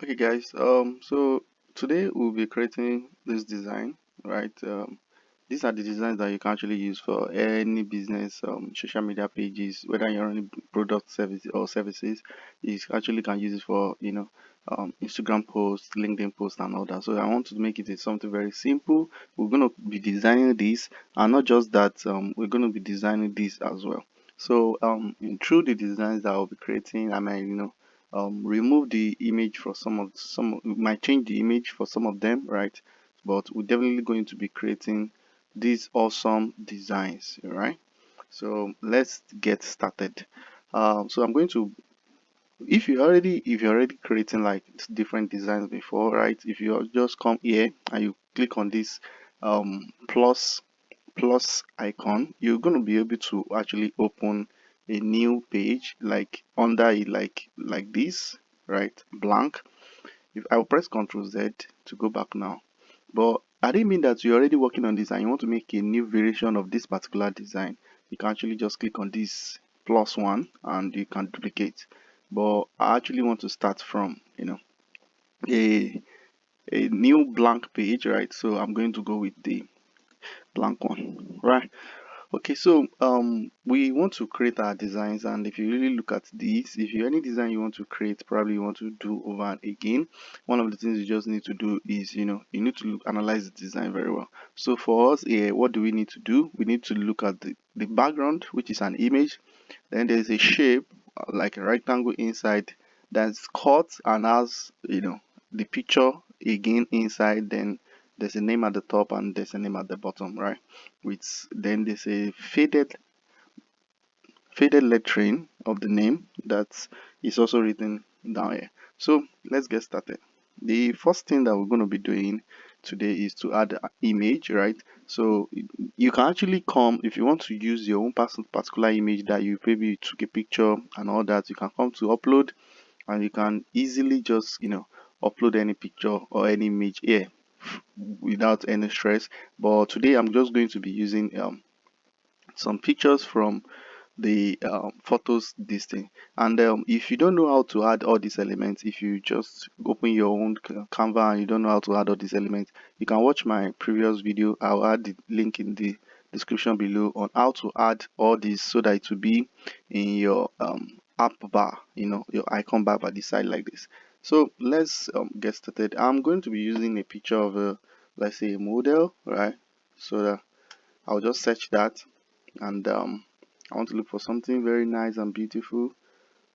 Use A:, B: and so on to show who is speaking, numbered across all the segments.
A: Okay, guys. So today we'll be creating this design, right? These are the designs that you can actually use for any business, social media pages, whether you're running product service or services. You actually can use it for, Instagram posts, LinkedIn posts, and all that. So I want to make it something very simple. We're gonna be designing this, and not just that. We're gonna be designing this as well. So through the designs that I'll be creating, I might, remove the image for some we might change the image for some of them, right? But we're definitely going to be creating these awesome designs, right? So let's get started. So I'm going to, if you're already creating like different designs before, right? If you just come here and you click on this plus icon, you're going to be able to actually open a new page like under it, like this, right? Blank. If I will press Ctrl Z to go back now, but I didn't mean that you're already working on this and you want to make a new variation of this particular design. You can actually just click on this plus one and you can duplicate. But I actually want to start from, a a new blank page, right? So I'm going to go with the blank one, right? Okay, so we want to create our designs, and if you really look at this, if you any design you want to create, probably you want to do over and again, one of the things you just need to do is, you need to analyze the design very well. So for us here, what do we need to do? We need to look at the background, which is an image. Then there's a shape, like a rectangle inside, that's cut and has, the picture again inside. Then there's a name at the top and there's a name at the bottom, right? With then there's a faded lettering of the name that is also written down here. So let's get started. The first thing that we're going to be doing today is to add an image, right? So you can actually come, if you want to use your own particular image that you maybe took a picture and all that, you can come to upload, and you can easily just, upload any picture or any image here without any stress. But today I'm just going to be using some pictures from the photos this thing. And if you don't know how to add all these elements, if you just open your own Canva and you don't know how to add all these elements, you can watch my previous video. I'll add the link in the description below on how to add all these so that it will be in your app bar, your icon bar by the side like this. So let's get started. I'm going to be using a picture of a, let's say, a model, right? So that I'll just search that, and I want to look for something very nice and beautiful,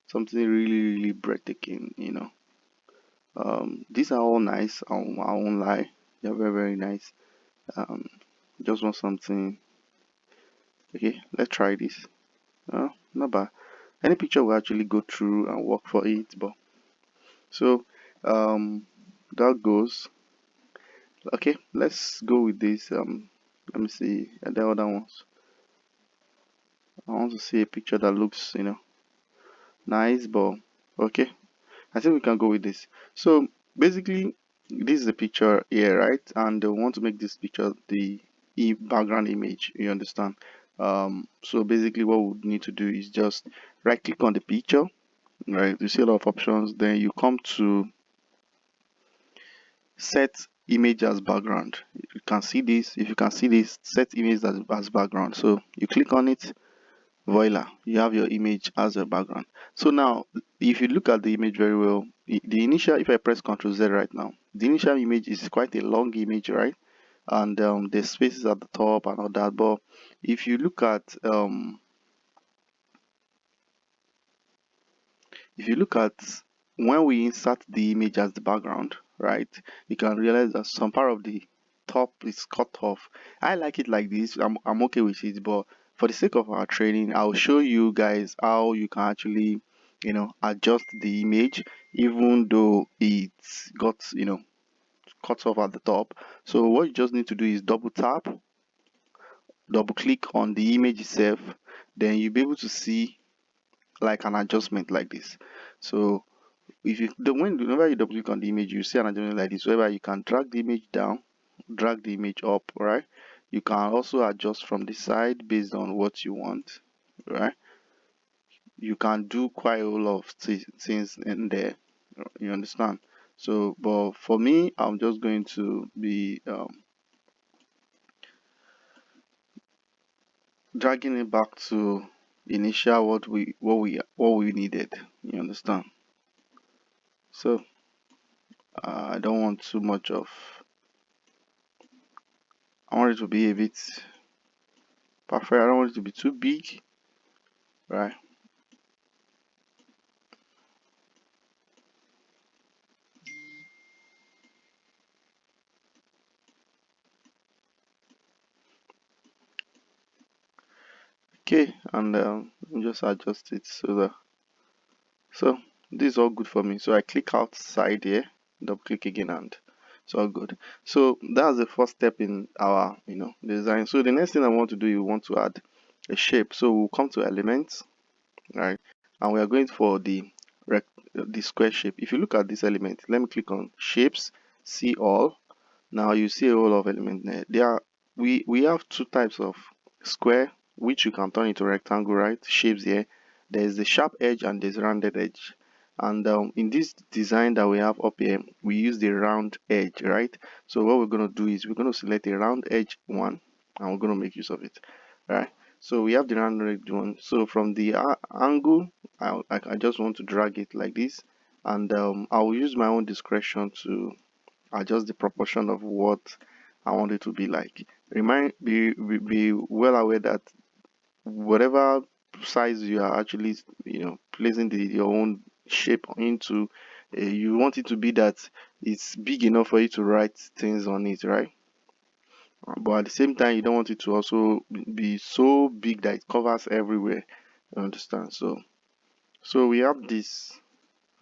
A: something really breathtaking. These are all nice. I won't lie, they're very nice. Um, just want something. Okay, let's try this. Not bad. Any picture will actually go through and work for it. But so that goes. Okay, let's go with this. Let me see the other ones. I want to see a picture that looks, nice, but okay. I think we can go with this. So basically, this is a picture here, right? And we want to make this picture the background image. You understand? So basically, what we need to do is just right click on the picture, right? You see a lot of options. Then you come to set image as background. You can see this. If you can see this, set image as background. So you click on it. Voila, you have your image as a background. So now if you look at the image very well, the initial, if I press Ctrl Z right now, the initial image is quite a long image, right? And the spaces at the top and all that. But if you look at when we insert the image as the background, right, you can realize that some part of the top is cut off. I like it like this. I'm okay with it, but for the sake of our training, I'll show you guys how you can actually, adjust the image even though it's got, cut off at the top. So what you just need to do is double tap, double click on the image itself, then you'll be able to see like an adjustment like this. So if you the whenever you double click on the image, you see an adjustment like this, whereby you can drag the image down, drag the image up, right? You can also adjust from the side based on what you want, right? You can do quite a lot of things in there. You understand? So but for me, I'm just going to be dragging it back to initial what we needed, you understand. So I don't want too much of, I want it to be a bit perfect. I don't want it to be too big, right? Okay, and let me just adjust it so that, so this is all good for me. So I click outside here, double click again, and it's all good. So that's the first step in our design. So the next thing I want to do, you want to add a shape. So we'll come to elements, right, and we are going for the square shape. If you look at this element, let me click on shapes, see all. Now you see a whole lot of elements there. We have two types of square, which you can turn into rectangle, right? Shapes here. There's the sharp edge and there's rounded edge. And in this design that we have up here, we use the round edge, right? So what we're going to do is we're going to select a round edge one, and we're going to make use of it, right? So we have the round edge one. So from the angle, I just want to drag it like this, and I will use my own discretion to adjust the proportion of what I want it to be like. Be well aware that whatever size you are actually placing your own shape into, you want it to be that it's big enough for you to write things on it, right? But at the same time, you don't want it to also be so big that it covers everywhere. You understand? So we have this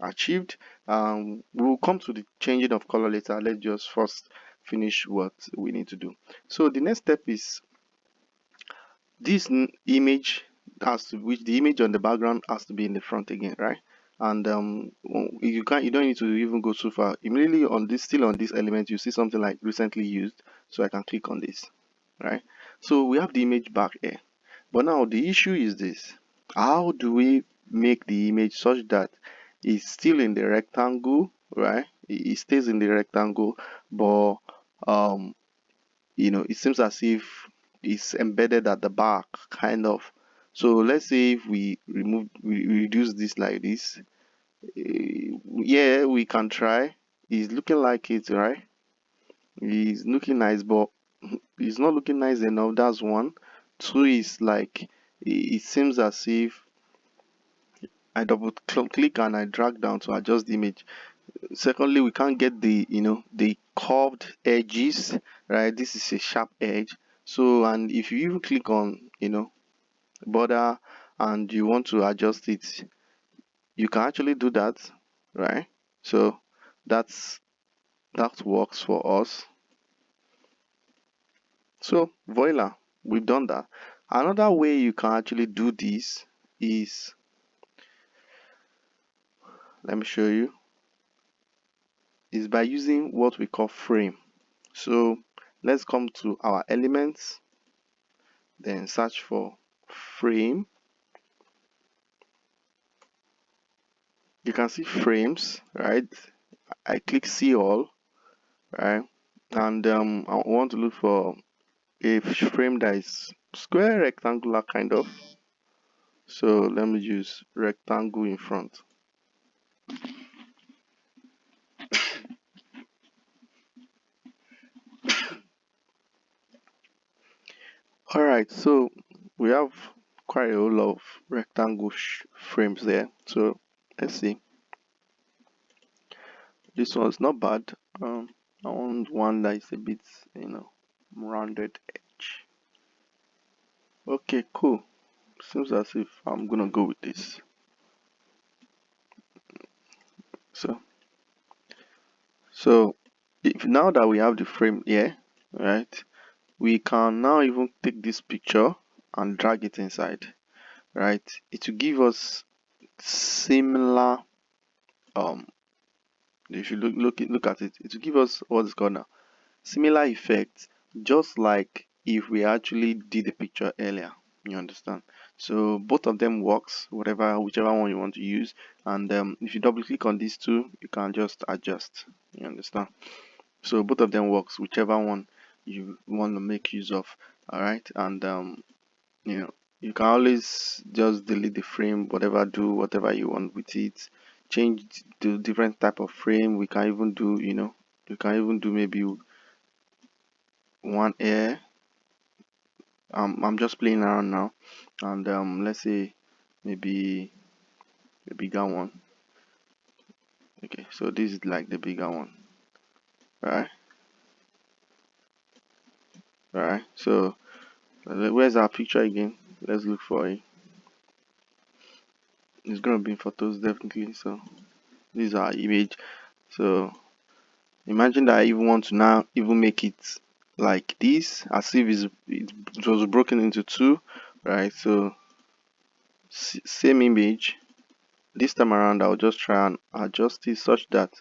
A: achieved. We'll come to the changing of color later. Let's just first finish what we need to do. So the next step is this image has to, which the image on the background has to be in the front again, right? And you don't need to even go too far. Immediately on this, still on this element, you see something like recently used. So I can click on this, right? So we have the image back here. But now the issue is this: how do we make the image such that it's still in the rectangle, right? It stays in the rectangle, but it seems as if it's embedded at the back, kind of. So let's say if we reduce this like this, yeah, we can try. It's looking like it, right? It's looking nice, but it's not looking nice enough. That's one. Two is like it seems as if I double click and I drag down to adjust the image. Secondly, we can't get the curved edges, right? This is a sharp edge. So, and if you even click on border and you want to adjust it, you can actually do that, right? So that works for us. So voila, we've done that. Another way you can actually do this is, let me show you, is by using what we call frame. So let's come to our elements, then search for frame. You can see frames, right? I click see all, right? And I want to look for a frame that is square, rectangular kind of. So let me use rectangle in front. All right, so we have quite a whole lot of rectangle frames there. So let's see. This one's not bad. I want one that is a bit, rounded edge. Okay, cool. Seems as if I'm gonna go with this. So, so if now that we have the frame here, right, we can now even take this picture and drag it inside, right? It will give us similar, um if you look at it, it will give us what's called now similar effects, just like if we actually did the picture earlier. You understand? So both of them works, whichever one you want to use. And if you double click on these two, you can just adjust. You understand? So both of them works, whichever one you want to make use of. All right, and you know, you can always just delete the frame, do whatever you want with it, change to different type of frame. We can even do, you can even do maybe one air. I'm just playing around now, and let's say maybe the bigger one. Okay, so this is like the bigger one, right? Right. So where's our picture again? Let's look for it. It's gonna be in photos definitely. So this is our image. So imagine that I even want to now even make it like this, as if it was broken into two, right? So same image. This time around, I'll just try and adjust it such that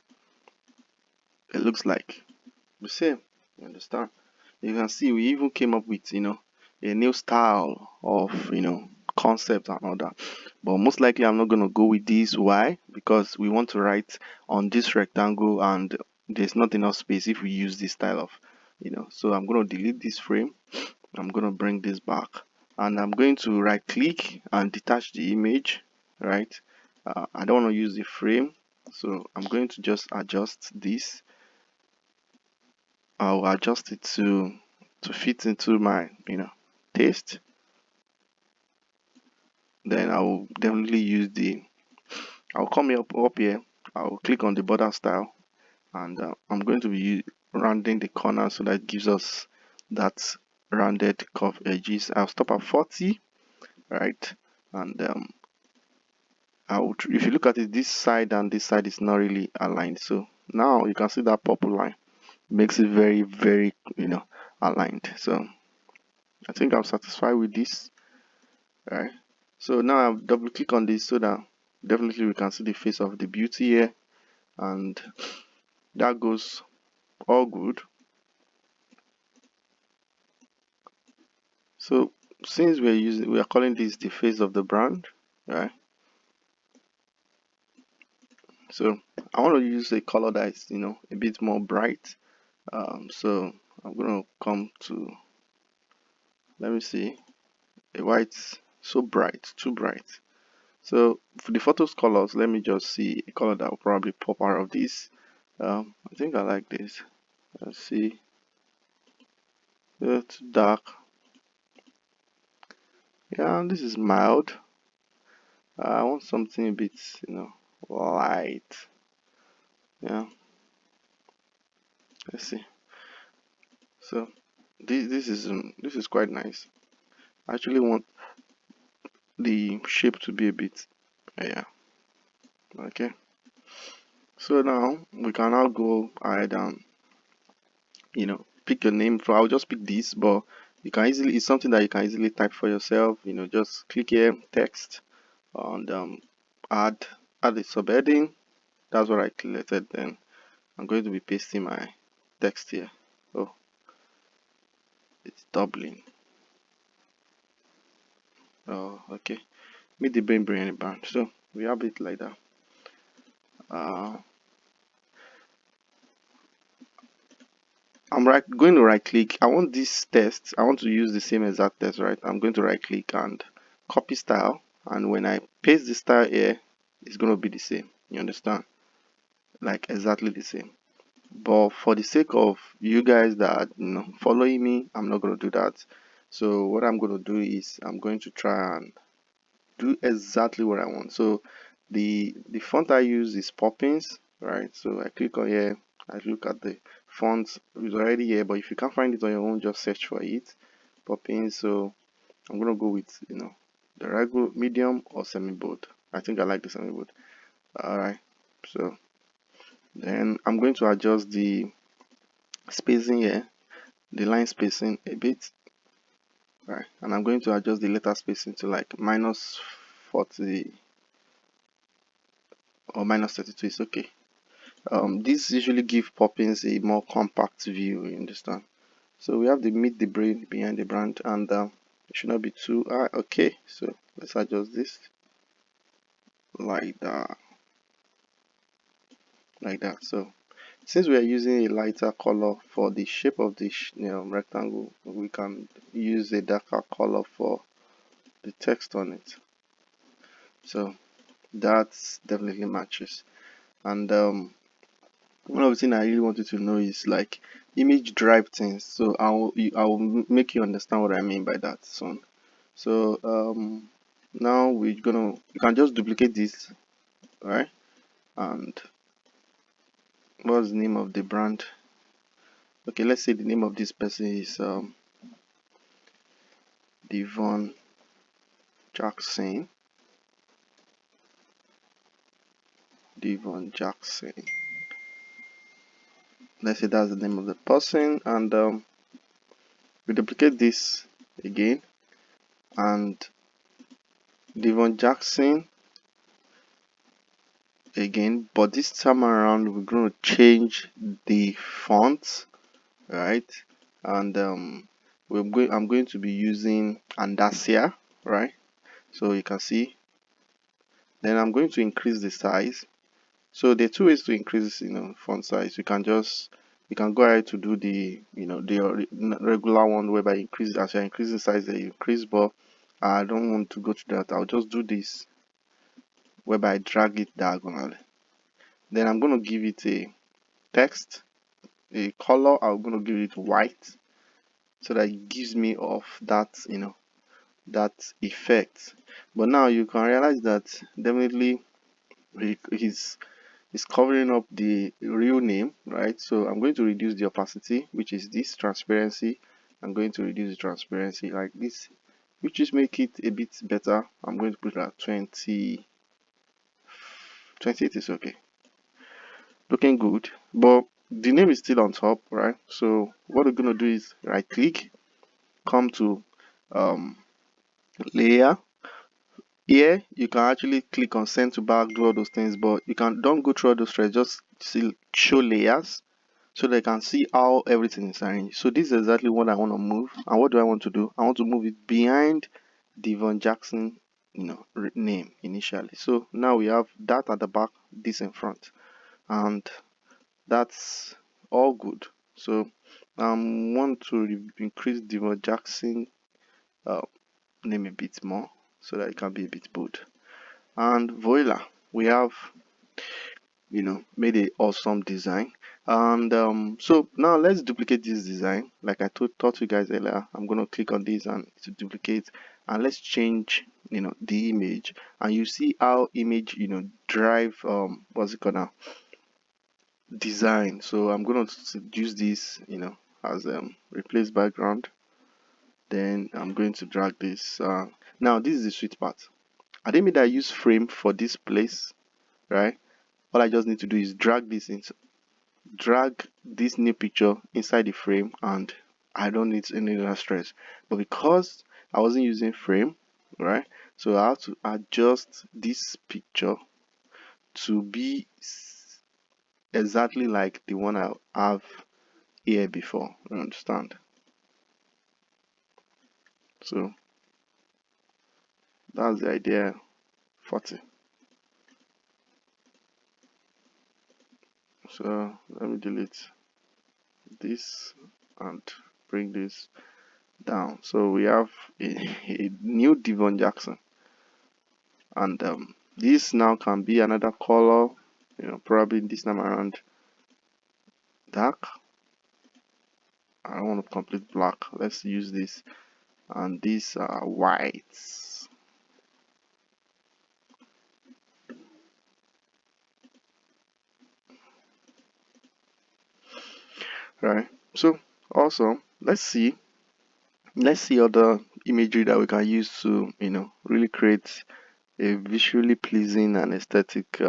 A: it looks like the same. You understand? You can see we even came up with, a new style of, concept and all that. But most likely I'm not going to go with this. Why? Because we want to write on this rectangle and there's not enough space if we use this style of, so I'm going to delete this frame. I'm going to bring this back, and I'm going to right click and detach the image, right? I don't want to use the frame, so I'm going to just adjust this. I'll adjust it to fit into my taste. Then I'll definitely use I'll come up here. I'll click on the border style, and I'm going to be rounding the corner so that it gives us that rounded curve edges. I'll stop at 40, right? And if you look at it, this side and this side is not really aligned. So now you can see that purple line makes it very, very, aligned. So I think I'm satisfied with this, right? So now I'll double click on this so that definitely we can see the face of the beauty here, and that goes all good. So since we are calling this the face of the brand, right? So I want to use a color that is, a bit more bright. So I'm gonna come to, let me see, a white, so bright, too bright. So for the photos colors, let me just see a color that will probably pop out of this. I think I like this. Let's see. Too dark. Yeah, this is mild. I want something a bit, light. Yeah, let's see. So this is quite nice. I actually want the shape to be a bit, yeah. Okay. So now we can now go ahead and pick your name. For I'll just pick this, but you can easily, it's something that you can easily type for yourself. Just click here, text, and add the subheading. That's what I selected. Then I'm going to be pasting my text here. Oh, it's doubling. Oh, okay. Meet the brain brand. So we have it like that. I'm going to right click. I want this text. I want to use the same exact text, right? I'm going to right click and copy style. And when I paste the style here, it's going to be the same. You understand? Like exactly the same. But for the sake of you guys that are, following me, I'm not going to do that. So what I'm going to do is I'm going to try and do exactly what I want. So the font I use is Poppins, right? So I click on here, I look at the font, it's already here, but if you can't find it on your own, just search for it, Poppins. So I'm gonna go with the regular medium or semi bold. I think I like the semi bold. All right, so then I'm going to adjust the spacing here, the line spacing a bit, right? And I'm going to adjust the letter spacing to like minus 40 or minus 32 is okay. This usually give Poppins a more compact view, you understand? So we have the meet the brain behind the brand, and it should not be too high. Okay, so let's adjust this like that, like that. So since we are using a lighter color for the shape of the rectangle, we can use a darker color for the text on it. So that definitely matches. And one of the things I really wanted to know is like image drive things. So I will make you understand what I mean by that soon. So now you can just duplicate this, right? And what's the name of the brand? Okay, let's say the name of this person is Devon Jackson. Devon Jackson. Let's say that's the name of the person, and we duplicate this again, and Devon Jackson again, but this time around we're going to change the font, right? And I'm going to be using Andacia, right? So you can see. Then I'm going to increase the size. So there are two ways to increase, font size. You can go ahead to do the, the regular one whereby increase as you're increasing size, they increase. But I don't want to go to that. I'll just do this whereby I drag it diagonally. Then I'm going to give it a text, a color. I'm going to give it white, so that it gives me off that, that effect. But now you can realize that definitely he's covering up the real name, right? So I'm going to reduce the opacity, which is this transparency. I'm going to reduce the transparency like this, which is make it a bit better. I'm going to put it at 20. 28 is okay, looking good, but the name is still on top, right? So what we're going to do is right click, come to um, layer. Here you can actually click on send to back, do all those things, but you can don't go through all those threads, just see show layers so they can see how everything is arranged. So this is exactly what I want to move. And what do I want to do? I want to move it behind Devon Jackson, name initially. So now we have that at the back, this in front, and that's all good. So want to increase Devon Jackson uh, name a bit more so that it can be a bit bold. And voila, we have made a awesome design. And so now let's duplicate this design like I taught you guys earlier. I'm going to click on this and to duplicate, and let's change the image, and you see how image drive what's it called now, design. So I'm going to use this as replace background. Then I'm going to drag this now this is the sweet part. I didn't mean that I use frame for this place, right? All I just need to do is drag this new picture inside the frame, and I don't need any other stress. But because I wasn't using frame, right, so I have to adjust this picture to be exactly like the one I have here before. You understand? So that's the idea. 40. So let me delete this and bring this down. So we have a new Devon Jackson, and this now can be another color, probably this time around dark. I don't want to complete black. Let's use this, and these are whites, right? So also let's see other imagery that we can use to really create a visually pleasing and aesthetic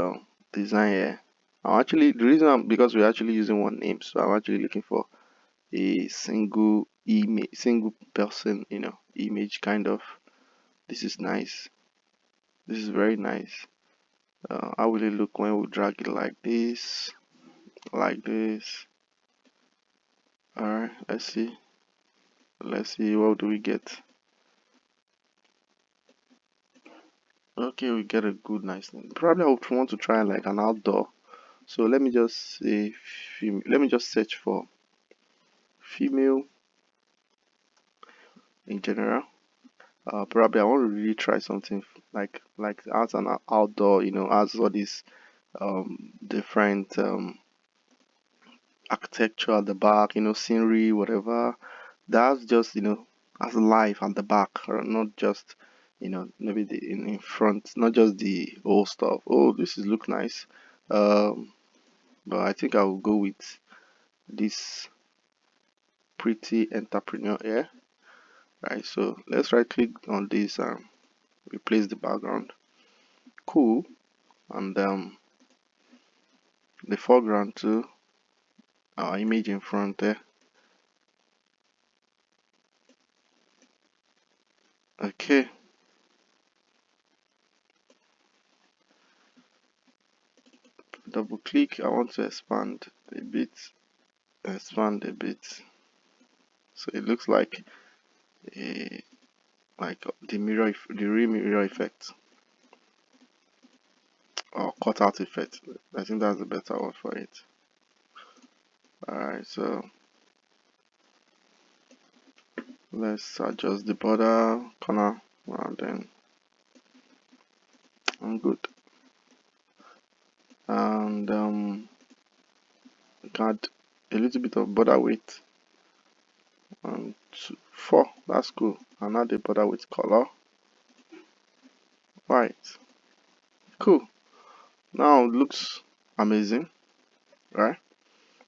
A: design here. The reason because we're actually using one name, so I'm actually looking for a single image, single person, image kind of. This is nice. This is very nice. How will it look when we drag it like this, like this? All right, let's see. Let's see what do we get. Okay, we get a good nice name. Probably I would want to try like an outdoor. So let me just say let me just search for female in general. Probably I want to really try something like as an outdoor, as all these different architecture at the back, scenery, whatever. That's just, as life at the back, or not just, maybe in front, not just the old stuff. Oh, this is look nice. Um, but I think I will go with this pretty entrepreneur here, right? So let's right click on this and replace the background. Cool. And the foreground too, our image in front there. Okay. Double click. I want to expand a bit, so it looks like a like the real mirror effect or cutout effect. I think that's the better word for it. Alright, so let's adjust the border corner and then I'm good. And add a little bit of border width and 4. That's cool. And add the border width color white. Cool. Now it looks amazing, right?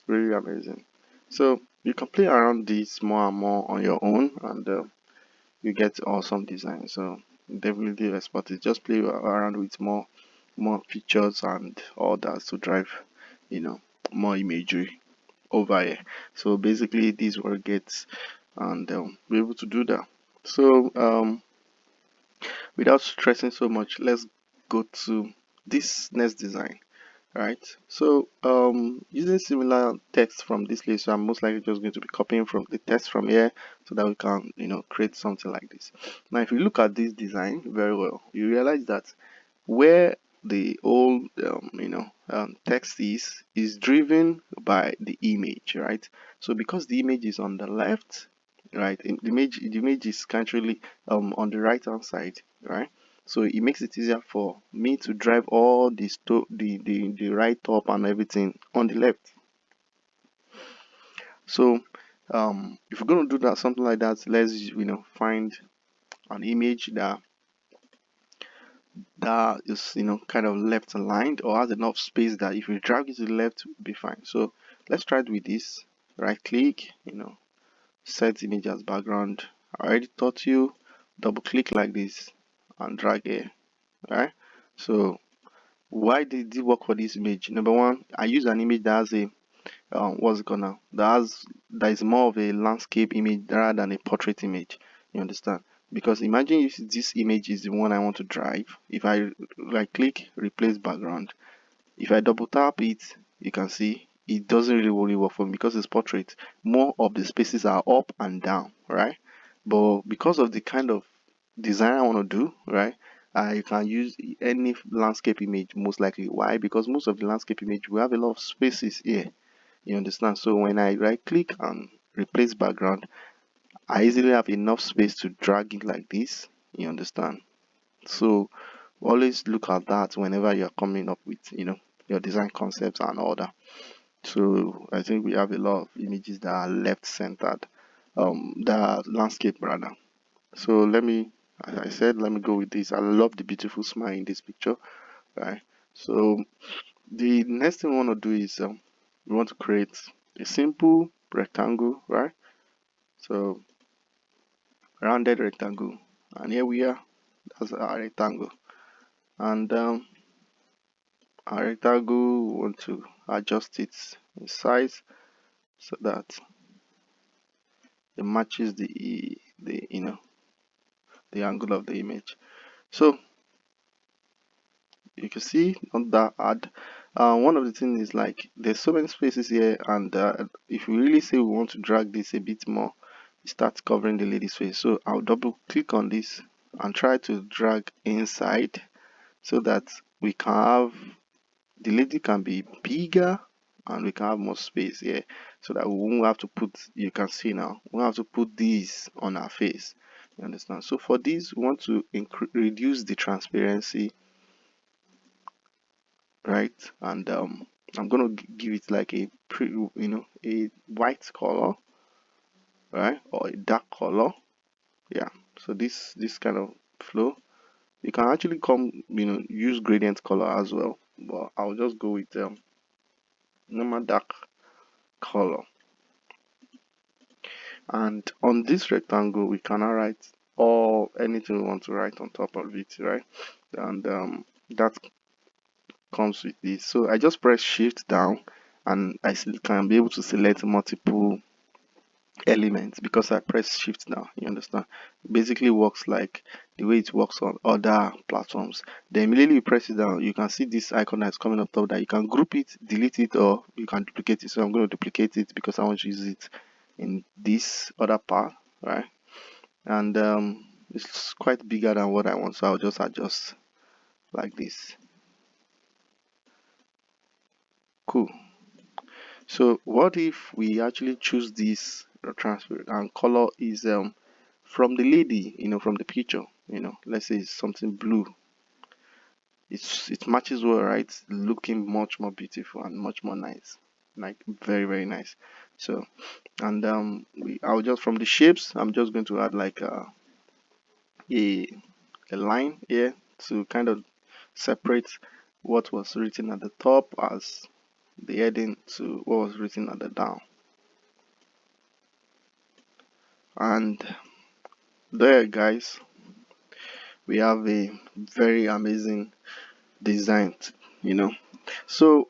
A: Really amazing. So you can play around this more and more on your own, and you get awesome design. So definitely export it. Just play around with more features and all that to drive, you know, more imagery over here. So basically, this is what it gets, and be able to do that. So without stressing so much, let's go to this next design. Right, so using similar text from this list, so I'm most likely just going to be copying from the text from here so that we can, create something like this. Now if you look at this design very well, you realize that where the old text is driven by the image, right? So because the image is on the left, right, the image is currently on the right hand side, right? So it makes it easier for me to drive all the right up and everything on the left. So if we're going to do that, something like that, let's find an image that is kind of left aligned or has enough space that if we drag it to the left will be fine. So let's try it with this. Right click, set image as background. I already taught you, double click like this and drag here. Right, so why did it work for this image? Number one, I use an image that has a what's it called now, that is more of a landscape image rather than a portrait image. You understand? Because imagine if this image is the one I want to drive. If I right click replace background, if I double tap it, you can see it doesn't really work for me because it's portrait. More of the spaces are up and down, right? But because of the kind of design I want to do, right, I can use any landscape image most likely. Why? Because most of the landscape image we have a lot of spaces here. You understand? So when I right click and replace background, I easily have enough space to drag it like this. You understand? So always look at that whenever you're coming up with your design concepts and all that. So I think we have a lot of images that are left centered, the landscape rather. So let me, as I said, let me go with this. I love the beautiful smile in this picture, right? So the next thing we want to do is we want to create a simple rectangle, right? So rounded rectangle, and here we are. That's our rectangle, and our rectangle we want to adjust its size so that it matches the the angle of the image. So you can see not that hard. One of the things is like there's so many spaces here, and if we really say we want to drag this a bit more, it starts covering the lady's face. So I'll double click on this and try to drag inside, so that we can have the lady can be bigger and we can have more space here, so that we won't have to put, you can see now, we won't have to put these on our face. You understand? So for this, we want to reduce the transparency, right? And I'm gonna give it like a a white color, right, or a dark color. Yeah, so this kind of flow, you can actually come, use gradient color as well, but I'll just go with normal dark color. And on this rectangle, we can now write or anything we want to write on top of it, right? And that comes with this. So I just press shift down and I can be able to select multiple elements because I press shift now. You understand? Basically works like the way it works on other platforms. Then immediately you press it down, you can see this icon that's coming up top, that you can group it, delete it, or you can duplicate it. So I'm going to duplicate it because I want to use it in this other part, right? And it's quite bigger than what I want, so I'll just adjust like this. Cool. So what if we actually choose this transfer and color is from the lady, from the picture, let's say it's something blue. It matches well, right? Looking much more beautiful and much more nice, like very very nice. So, and I'll just, from the shapes, I'm just going to add like a a line here to kind of separate what was written at the top as the heading to what was written at the down. And there, guys, we have a very amazing design, you know. So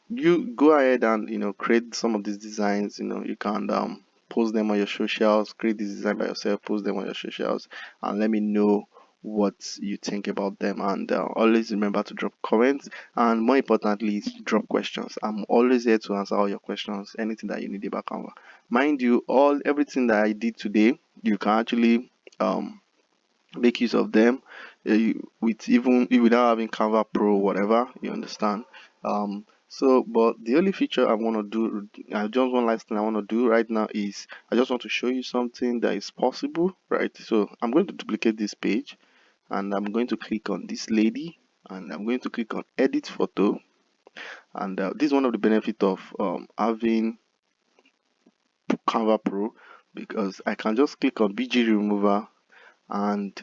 A: you go ahead and create some of these designs. You can post them on your socials, create this design by yourself, post them on your socials, and let me know what you think about them. And always remember to drop comments, and more importantly, drop questions. I'm always here to answer all your questions, anything that you need about Canva. Mind you, everything that I did today, you can actually make use of them with even without having Canva Pro, whatever, you understand. So but the only feature I want to do, just one last thing I want to do right now is I just want to show you something that is possible, right? So I'm going to duplicate this page and I'm going to click on this lady and I'm going to click on edit photo. And this is one of the benefits of having Canva Pro, because I can just click on BG remover and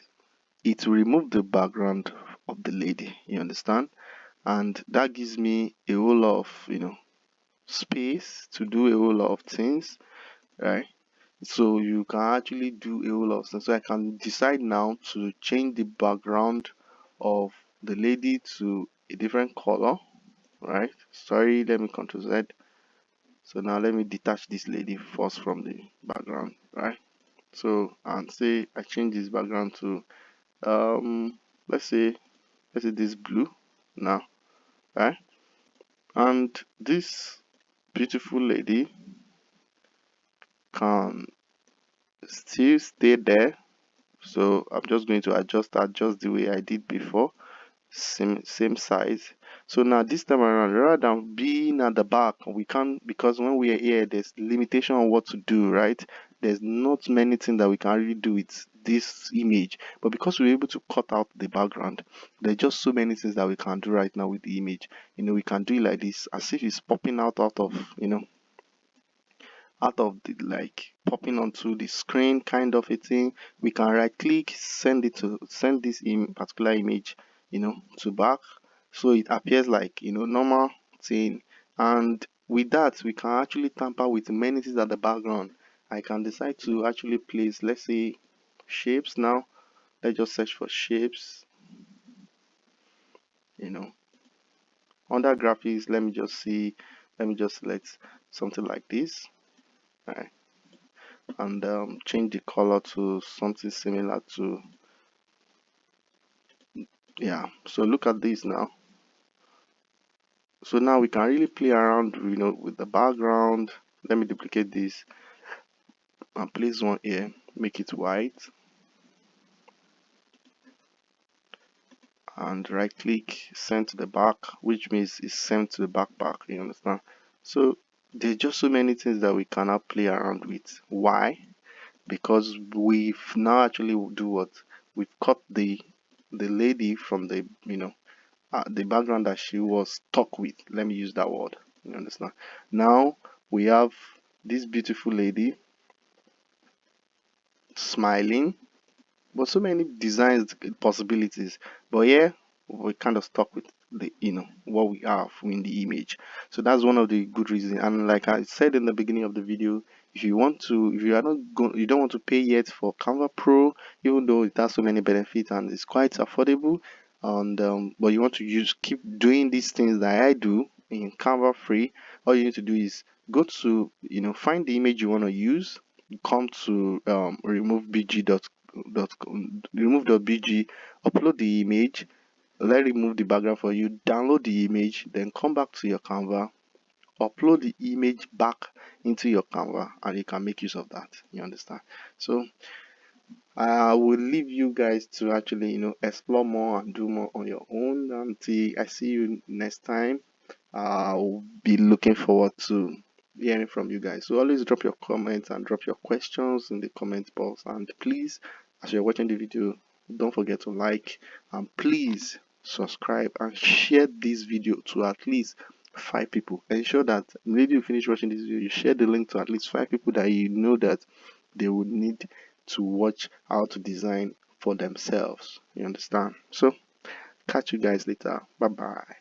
A: it will remove the background of the lady, you understand. And that gives me a whole lot of space to do a whole lot of things, right? So you can actually do a whole lot of things. So I can decide now to change the background of the lady to a different color, right? Sorry, let me control Z. So now let me detach this lady first from the background, right? So, and say I change this background to let's say this blue now, right? And this beautiful lady can still stay there. So I'm just going to adjust the way I did before, same size. So now this time around, rather than being at the back, we can't, because when we are here there's limitation on what to do, right? There's not many things that we can really do with this image, but because we're able to cut out the background, there's just so many things that we can do right now with the image. We can do it like this, as if it's popping out of the, like, popping onto the screen kind of a thing. We can right click, send this particular image to back, so it appears like normal thing. And with that, we can actually tamper with many things at the background. I can decide to actually place, let's say, shapes. Now let's just search for shapes. Under graphics, let me just select something like this. All right. And change the color to something similar to, yeah. So look at this now. So now we can really play around with the background. Let me duplicate this and place one here, make it white, and right click, send to the back, which means it's sent to the backpack. You understand? So there's just so many things that we cannot play around with. Why? Because we've now actually do what? We've cut the lady from the the background that she was stuck with. Let me use that word. You understand? Now we have this beautiful lady smiling, but so many designs possibilities. But yeah, we're kind of stuck with the what we have in the image. So that's one of the good reasons. And like I said in the beginning of the video, if you want to, if you are not going, you don't want to pay yet for Canva Pro, even though it has so many benefits and it's quite affordable, and but you want to use keep doing these things that I do in Canva free, all you need to do is go to find the image you want to use, come to remove.bg, upload the image, let it remove the background for you, download the image, then come back to your Canva, upload the image back into your Canva, and you can make use of that. You understand? So I will leave you guys to actually explore more and do more on your own. Until I see you next time, I'll be looking forward to hearing from you guys. So always drop your comments and drop your questions in the comment box. And please, as you're watching the video, don't forget to like, and please subscribe and share this video to at least 5 people. Ensure that maybe you finish watching this video, you share the link to at least 5 people that you know that they would need to watch how to design for themselves. You understand? So catch you guys later. Bye bye.